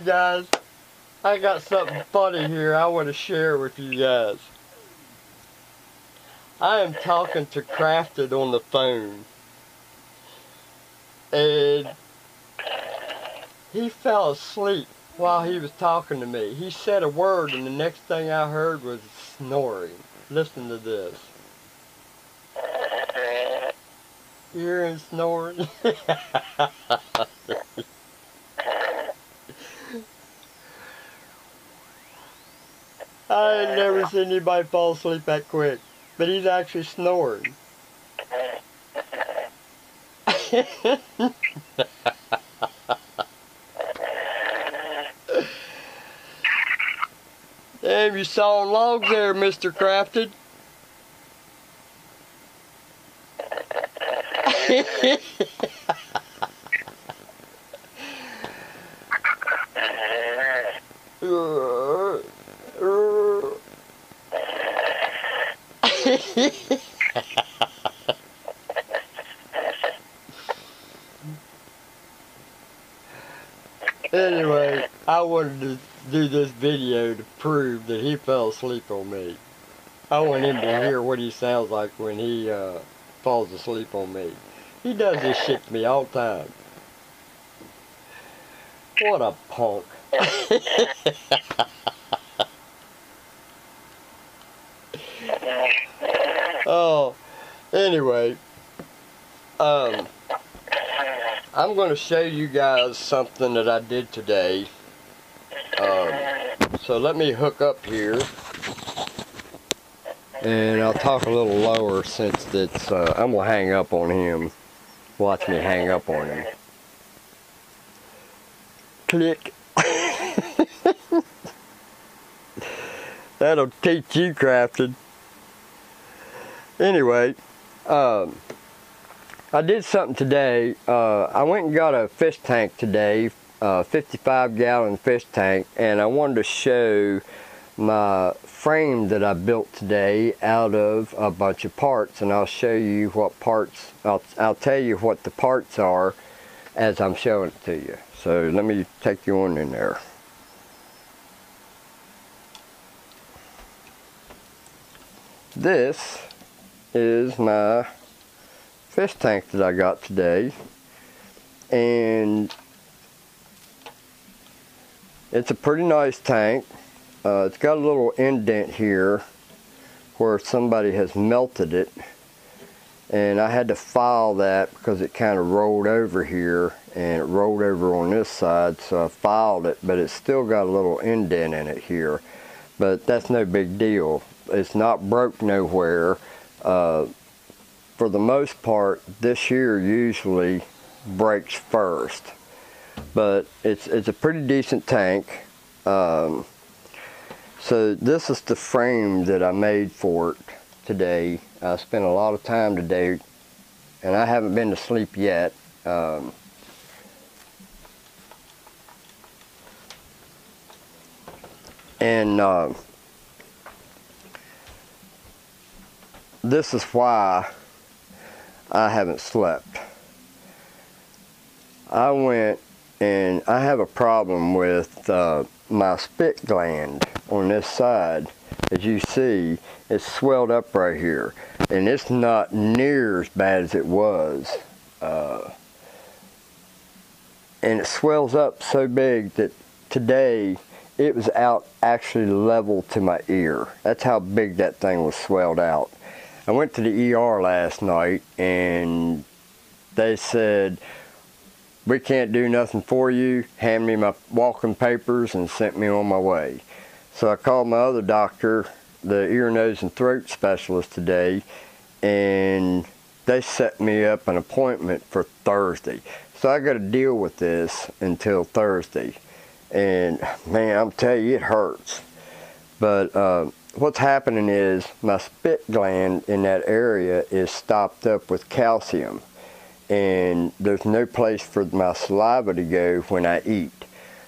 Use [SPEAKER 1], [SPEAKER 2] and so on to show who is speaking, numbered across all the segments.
[SPEAKER 1] guys, I got something funny here I want to share with you guys. I am talking to Crafted on the phone, and he fell asleep while he was talking to me. He said a word, and the next thing I heard was snoring. Listen to this. You hear him snoring? I ain't never seen anybody fall asleep that quick, but he's actually snoring. Damn, you sawing logs there, Mr. Crafted. Anyway, I wanted to do this video to prove that he fell asleep on me. I want him to hear what he sounds like when he falls asleep on me. He does this shit to me all the time. What a punk. Oh, anyway, I'm going to show you guys something that I did today. So let me hook up here, and I'll talk a little lower since it's, I'm going to hang up on him. Watch me hang up on him. Click. That'll teach you, Crafted. Anyway, I did something today. I went and got a fish tank today, 55-gallon fish tank, and I wanted to show my frame that I built today out of a bunch of parts, and I'll show you what parts, I'll tell you what the parts are as I'm showing it to you. So let me take you on in there. This is my fish tank that I got today, and it's a pretty nice tank. It's got a little indent here where somebody has melted it, and I had to file that because it kind of rolled over here, and it rolled over on this side, so I filed it, but it's still got a little indent in it here, but that's no big deal. It's not broke nowhere. For the most part, this here usually breaks first, but it's a pretty decent tank. So this is the frame that I made for it today. I spent a lot of time today, and I haven't been to sleep yet. This is why I haven't slept. I went and I have a problem with my spit gland on this side. As you see, it's swelled up right here, and it's not near as bad as it was. And it swells up so big that today it was out actually level to my ear. That's how big that thing was swelled out. I went to the ER last night, and they said, "We can't do nothing for you. Hand me my walking papers," and sent me on my way. So I called my other doctor, the ear, nose, and throat specialist today, and they set me up an appointment for Thursday. So I got to deal with this until Thursday. And man, I'm telling you, it hurts. But what's happening is my spit gland in that area is stopped up with calcium, and there's no place for my saliva to go when I eat.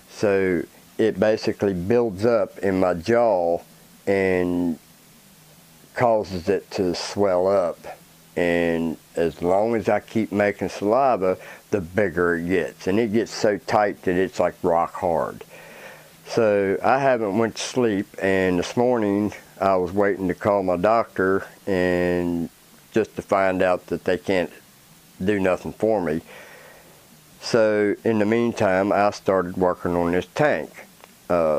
[SPEAKER 1] So it basically builds up in my jaw and causes it to swell up. And as long as I keep making saliva, the bigger it gets. And it gets so tight that it's like rock hard. So I haven't went to sleep, and this morning I was waiting to call my doctor and just to find out that they can't do nothing for me. So in the meantime, I started working on this tank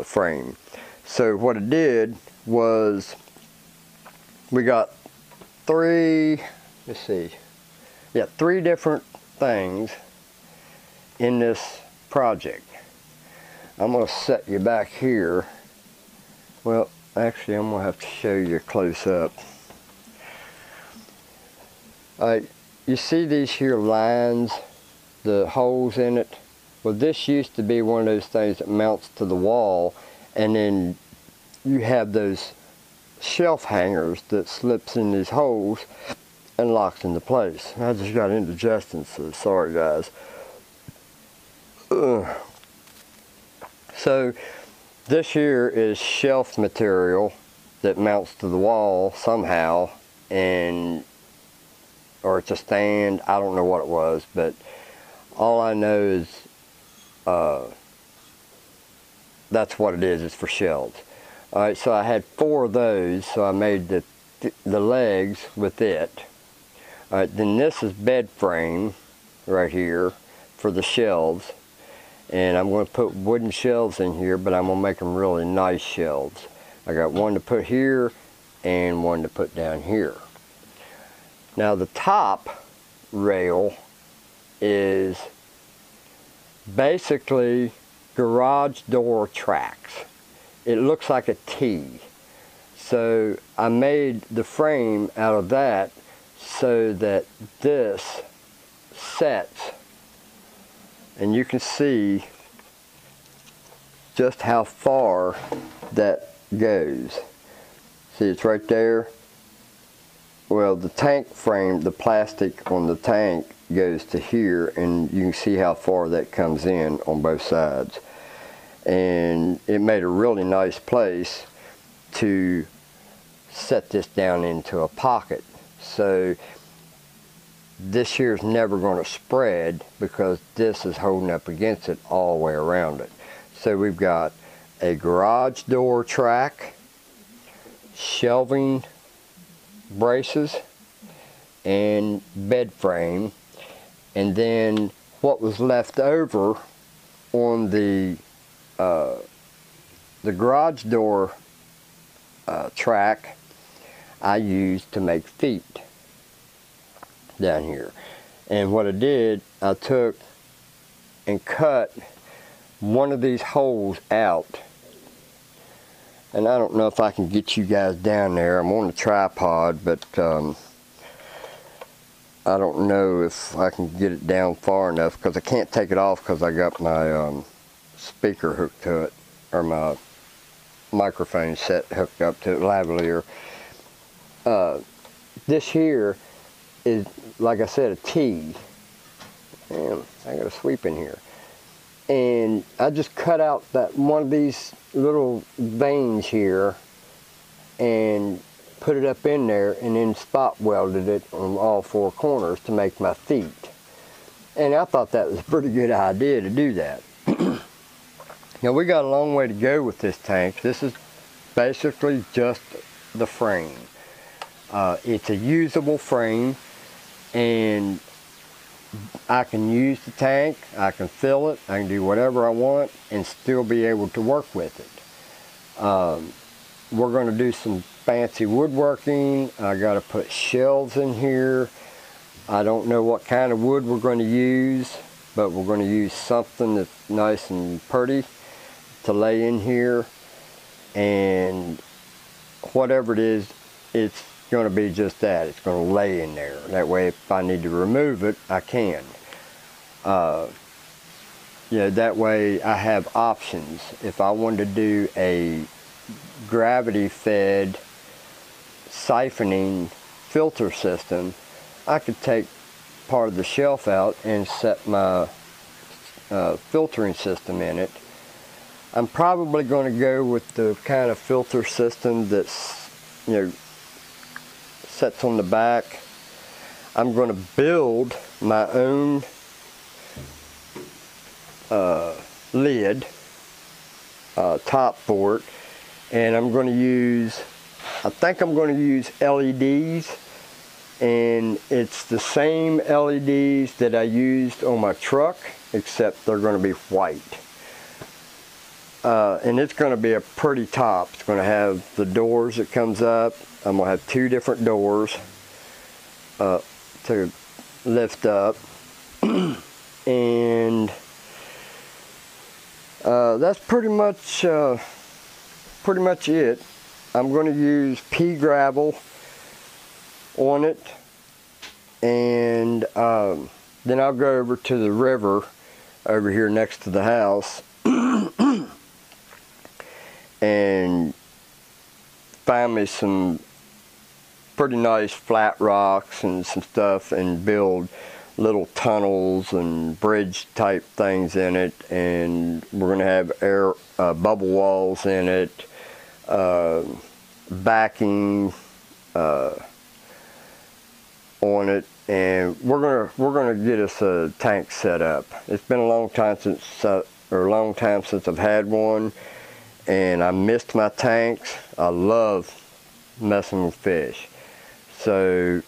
[SPEAKER 1] frame. So what I did was, we got three different things in this project. I'm going to set you back here. Well, actually, I'm going to have to show you close up. You see these here lines, the holes in it? Well, this used to be one of those things that mounts to the wall, and then you have those shelf hangers that slips in these holes and locks into place. I just got indigestion, so sorry guys. So this here is shelf material that mounts to the wall somehow, or it's a stand, I don't know what it was, but all I know is that's what it is, it's for shelves. Alright, so I had 4 of those, so I made the legs with it. Alright, then this is bed frame right here for the shelves. And I'm going to put wooden shelves in here, but I'm going to make them really nice shelves. I got one to put here and one to put down here. Now the top rail is basically garage door tracks. It looks like a T. So I made the frame out of that so that this sets, and you can see just how far that goes. See, it's right there. Well, the tank frame, the plastic on the tank goes to here, and you can see how far that comes in on both sides. And it made a really nice place to set this down into a pocket. So this here is never going to spread because this is holding up against it all the way around it. So we've got a garage door track, shelving braces, and bed frame. And then what was left over on the garage door track, I used to make feet down here. And what I did, I took and cut one of these holes out, and I don't know if I can get you guys down there. I'm on a tripod, but I don't know if I can get it down far enough because I can't take it off because I got my speaker hooked to it, or my microphone set hooked up to it, lavalier. This here is, like I said, a T. Damn, I got a sweep in here. And I just cut out that one of these little veins here and put it up in there, and then spot welded it on all 4 corners to make my feet. And I thought that was a pretty good idea to do that. Now we got a long way to go with this tank. This is basically just the frame. It's a usable frame, and I can use the tank, I can fill it, I can do whatever I want and still be able to work with it. We're going to do some fancy woodworking. I got to put shelves in here. I don't know what kind of wood we're going to use, but we're going to use something that's nice and pretty to lay in here. And whatever it is, it's going to be just that. It's going to lay in there. That way if I need to remove it, I can. That way I have options. If I wanted to do a gravity fed siphoning filter system, I could take part of the shelf out and set my filtering system in it. I'm probably going to go with the kind of filter system that's, sets on the back. I'm going to build my own lid top for it. And I'm going to use, I think I'm going to use LEDs, and it's the same LEDs that I used on my truck, except they're going to be white. And it's going to be a pretty top. It's going to have the doors that comes up. I'm going to have 2 different doors to lift up. And that's pretty much it. I'm going to use pea gravel on it, and then I'll go over to the river over here next to the house and find me some pretty nice flat rocks and some stuff, and build little tunnels and bridge type things in it. And we're going to have air bubble walls in it, backing on it, and we're gonna get us a tank set up. It's been a long time since I've had one, and I missed my tanks. I love messing with fish. So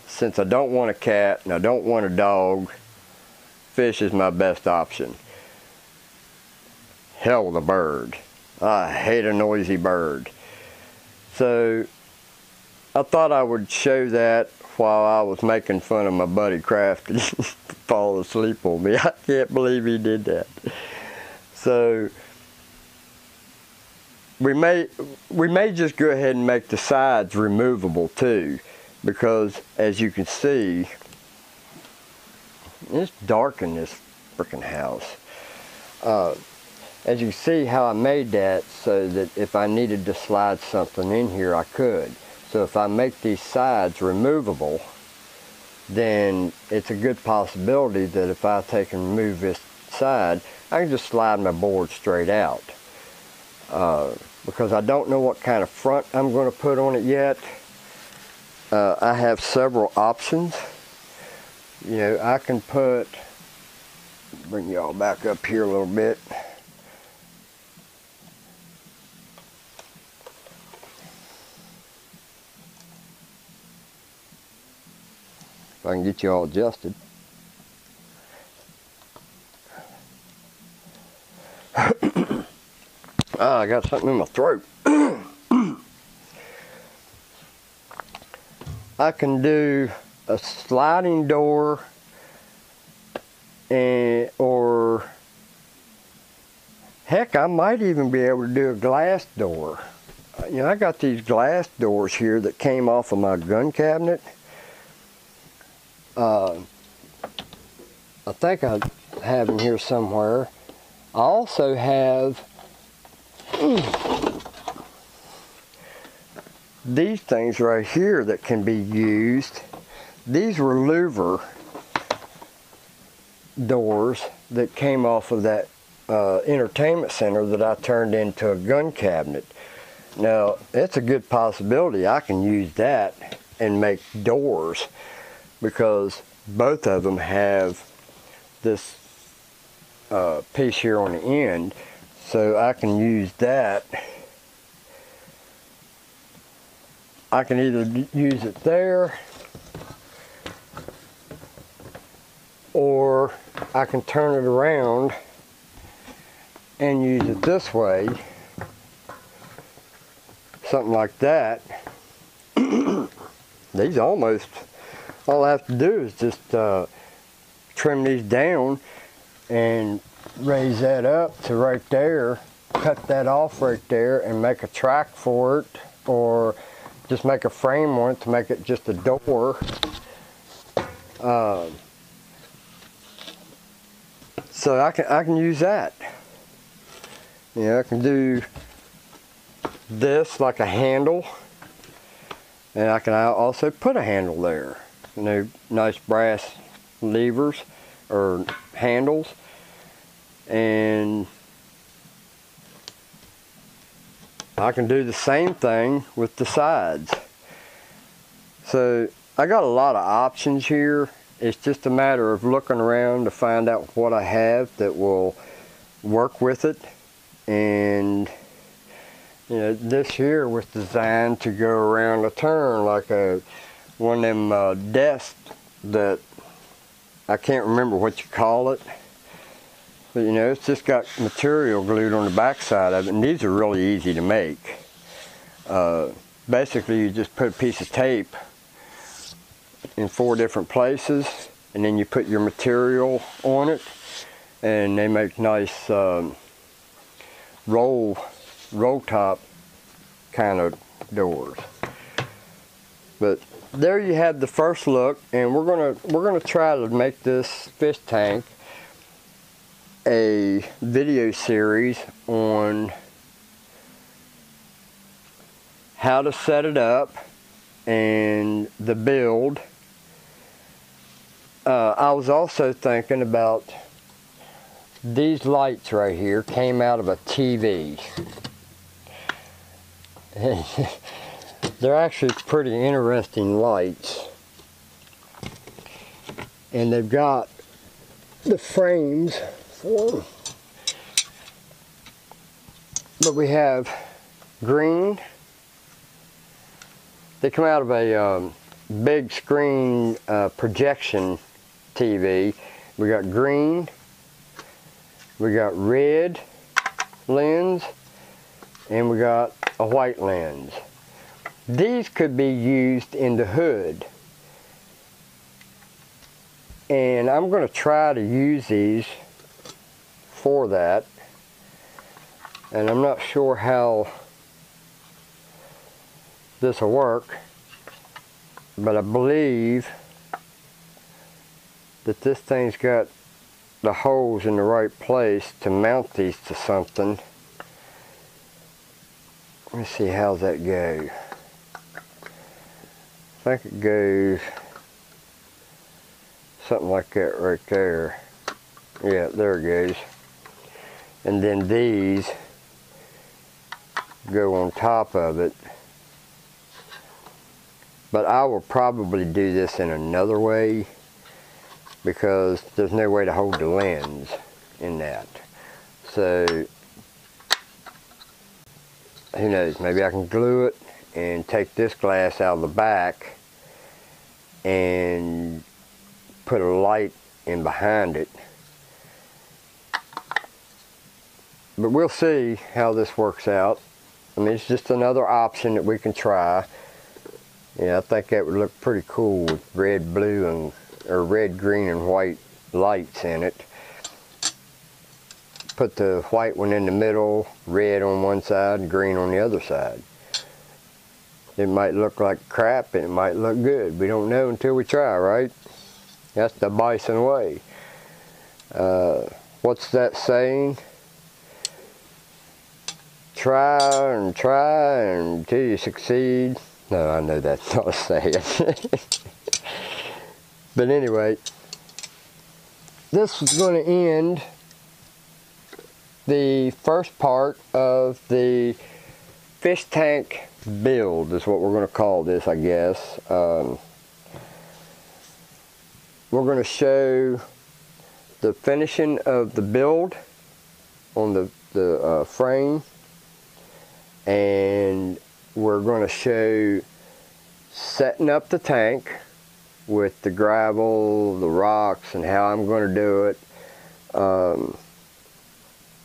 [SPEAKER 1] since I don't want a cat and I don't want a dog, fish is my best option. Hell with a bird. I hate a noisy bird. So I thought I would show that while I was making fun of my buddy Crafty fall asleep on me. I can't believe he did that. So we may just go ahead and make the sides removable too, because as you can see, it's dark in this freaking house. As you can see how I made that so that if I needed to slide something in here, I could. So if I make these sides removable, then it's a good possibility that if I take and remove this side, I can just slide my board straight out. Because I don't know what kind of front I'm going to put on it yet. I have several options. You know, I can put, bring y'all back up here a little bit. If I can get you all adjusted. I got something in my throat. I can do a sliding door, or heck, I might even be able to do a glass door. You know, I got these glass doors here that came off of my gun cabinet. I think I have them here somewhere. I also have these things right here that can be used. These were louver doors that came off of that entertainment center that I turned into a gun cabinet. Now, it's a good possibility I can use that and make doors, because both of them have this piece here on the end, so I can use that. I can either use it there, or I can turn it around and use it this way, something like that. These almost, all I have to do is just trim these down and raise that up to right there, cut that off right there and make a track for it, or just make a frame on it to make it just a door. So I can use that. You know, I can do this like a handle, and I can also put a handle there. You know, nice brass levers or handles, and I can do the same thing with the sides. So I got a lot of options here. It's just a matter of looking around to find out what I have that will work with it. and you know, this here was designed to go around a turn like one of them desks that I can't remember what you call it, but you know, it's just got material glued on the back side of it, and these are really easy to make. Basically, you just put a piece of tape in 4 different places, and then you put your material on it, and they make nice roll top kind of doors. But there you have the first look, and we're gonna try to make this fish tank a video series on how to set it up and the build. I was also thinking about these lights right here came out of a TV. They're actually pretty interesting lights, and they've got the frames for them. But we have green. They come out of a big screen projection TV. We got green, we got red lens, and we got a white lens. These could be used in the hood, and I'm going to try to use these for that, and I'm not sure how this will work, but I believe that this thing's got the holes in the right place to mount these to something. Let me see, how's that go? I think it goes something like that right there. Yeah, there it goes. And then these go on top of it. But I will probably do this in another way, because there's no way to hold the lens in that. So who knows, maybe I can glue it and take this glass out of the back and put a light in behind it. But we'll see how this works out. I mean, it's just another option that we can try. Yeah, I think that would look pretty cool with red, blue, and or red, green, and white lights in it. Put the white one in the middle, red on one side, and green on the other side. It might look like crap, and it might look good. We don't know until we try, right? That's the Bison way. What's that saying? Try until you succeed. No, I know that's not a saying. But anyway, this is going to end the first part of the fish tank build, is what we're going to call this, I guess. We're going to show the finishing of the build on the frame, and we're going to show setting up the tank with the gravel, the rocks, and how I'm going to do it.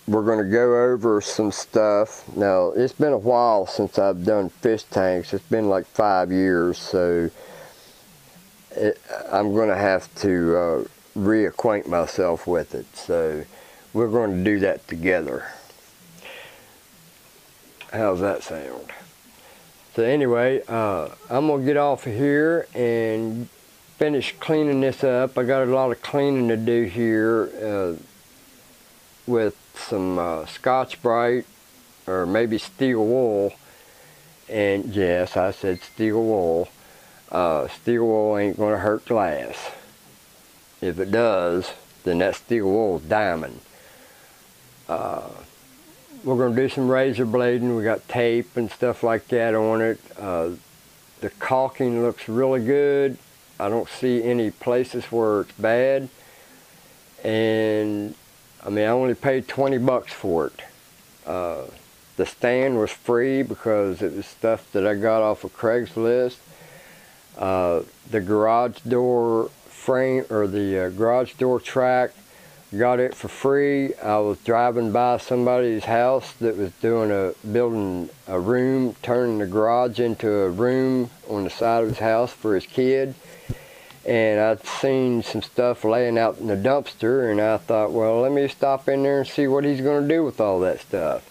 [SPEAKER 1] We're going to go over some stuff. Now, it's been a while since I've done fish tanks. It's been like 5 years, so I'm going to have to reacquaint myself with it. So we're going to do that together. How's that sound? So anyway, I'm going to get off of here and finish cleaning this up. I got a lot of cleaning to do here with some Scotch-Brite or maybe steel wool. And yes, I said steel wool. Steel wool ain't going to hurt glass. If it does, then that steel wool is diamond. We're going to do some razor blading. We got tape and stuff like that on it. The caulking looks really good. I don't see any places where it's bad. And I mean, I only paid 20 bucks for it. The stand was free because it was stuff that I got off of Craigslist. The garage door frame, or the garage door track, got it for free. I was driving by somebody's house that was building a room, turning the garage into a room on the side of his house for his kid. And I'd seen some stuff laying out in the dumpster, and I thought, well, let me stop in there and see what he's going to do with all that stuff.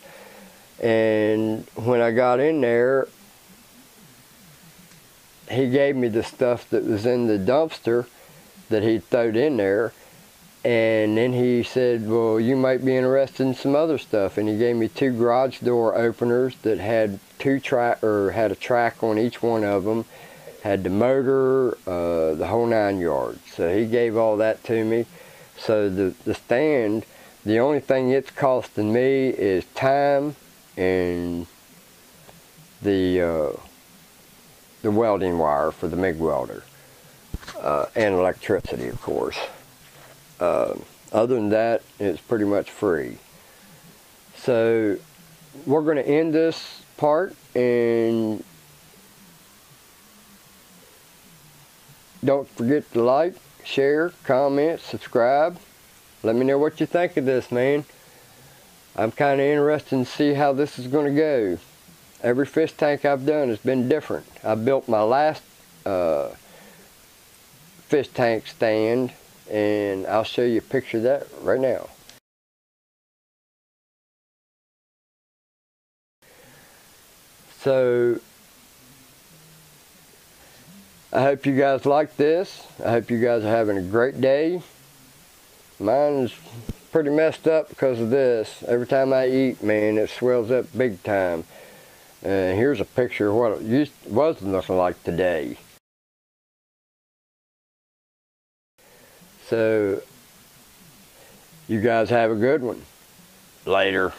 [SPEAKER 1] And when I got in there, he gave me the stuff that was in the dumpster that he'd thrown in there. And then he said, well, you might be interested in some other stuff. And he gave me 2 garage door openers that had had a track on each one of them, had the motor, the whole 9 yards. So he gave all that to me. So the stand, the only thing it's costing me is time and the welding wire for the MIG welder, and electricity, of course. Other than that, it's pretty much free. So we're going to end this part, and don't forget to like, share, comment, subscribe. Let me know what you think of this, man. I'm kind of interested to see how this is going to go. Every fish tank I've done has been different. I built my last fish tank stand, and I'll show you a picture of that right now. So I hope you guys like this. I hope you guys are having a great day. Mine's pretty messed up because of this. Every time I eat, man, it swells up big time. And here's a picture of what it was looking like today. So you guys have a good one. Later.